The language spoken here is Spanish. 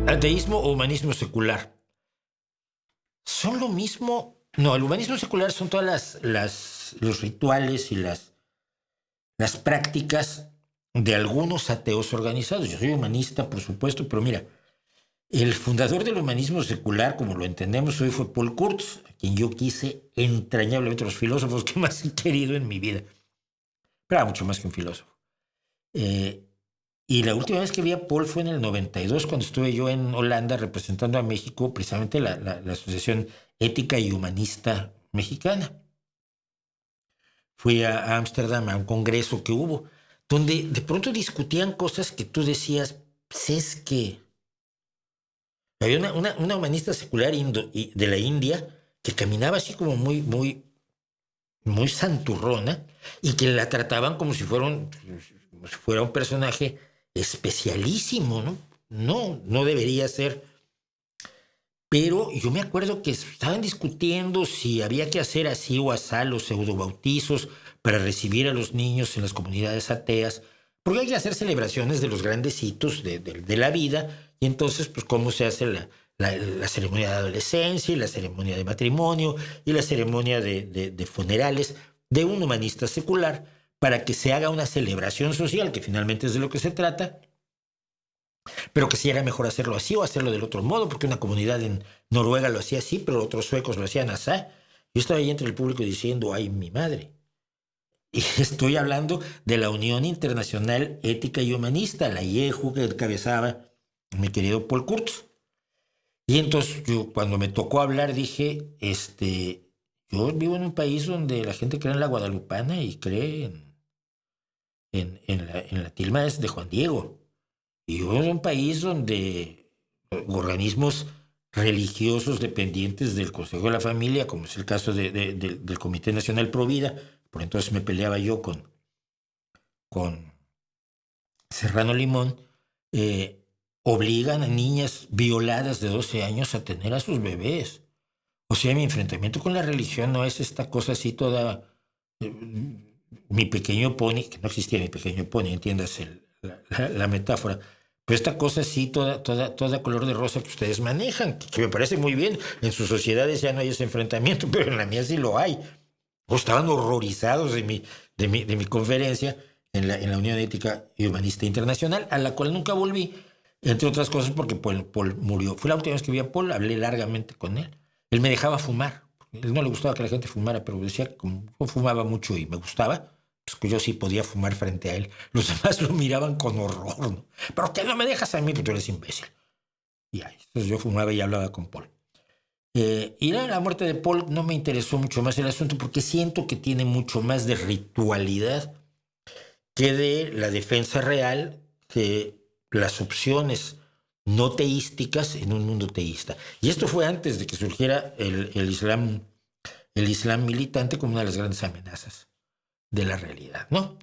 Ateísmo o humanismo secular. ¿Son lo mismo? No, el humanismo secular son todas los rituales y las prácticas de algunos ateos organizados. Yo soy humanista, por supuesto, pero mira, el fundador del humanismo secular, como lo entendemos hoy, fue Paul Kurtz, a quien yo quise entrañablemente, los filósofos que más he querido en mi vida. Pero era mucho más que un filósofo. Y la última vez que vi a Paul fue en el 92, cuando estuve yo en Holanda representando a México, precisamente la Asociación Ética y Humanista Mexicana. Fui a Ámsterdam a un congreso que hubo, donde de pronto discutían cosas que tú decías, pues es que... Había una humanista secular de la India que caminaba así como muy santurrona y que la trataban como si fuera un personaje especialísimo, ¿no? No debería ser. Pero yo me acuerdo que estaban discutiendo si había que hacer así o asá los pseudobautizos para recibir a los niños en las comunidades ateas, porque hay que hacer celebraciones de los grandes hitos de la vida, y entonces, pues, cómo se hace la ceremonia de adolescencia, y la ceremonia de matrimonio, y la ceremonia de funerales de un humanista secular, para que se haga una celebración social, que finalmente es de lo que se trata, pero que sí era mejor hacerlo así o hacerlo del otro modo, porque una comunidad en Noruega lo hacía así, pero otros suecos lo hacían así. Yo estaba ahí entre el público diciendo, ay, mi madre. Y estoy hablando de la Unión Internacional Ética y Humanista, la IEHU, que encabezaba mi querido Paul Kurtz. Y entonces yo, cuando me tocó hablar, dije, yo vivo en un país donde la gente cree en la guadalupana y cree en la tilma de Juan Diego. Y vivo en un país donde organismos religiosos dependientes del Consejo de la Familia, como es el caso del Comité Nacional Pro Vida, por entonces me peleaba yo con Serrano Limón, obligan a niñas violadas de 12 años a tener a sus bebés. O sea, mi enfrentamiento con la religión no es esta cosa así toda... mi pequeño pony, que no existía mi pequeño pony, entiendas la metáfora, pero esta cosa así, toda color de rosa que ustedes manejan, que me parece muy bien. En sus sociedades ya no hay ese enfrentamiento, pero en la mía sí lo hay. O estaban horrorizados de mi conferencia en la Unión Ética y Humanista Internacional, a la cual nunca volví, entre otras cosas porque Paul murió. Fue la última vez que vi a Paul, hablé largamente con él. Él me dejaba fumar. A él no le gustaba que la gente fumara, pero decía que como yo fumaba mucho y me gustaba, pues que yo sí podía fumar frente a él. Los demás lo miraban con horror, ¿no? ¿Pero qué no me dejas a mí? Porque tú eres imbécil. Y ahí, entonces yo fumaba y hablaba con Paul. Y la muerte de Paul no me interesó mucho más el asunto porque siento que tiene mucho más de ritualidad que de la defensa real de las opciones no teísticas en un mundo teísta. Y esto fue antes de que surgiera el Islam militante como una de las grandes amenazas de la realidad, ¿no?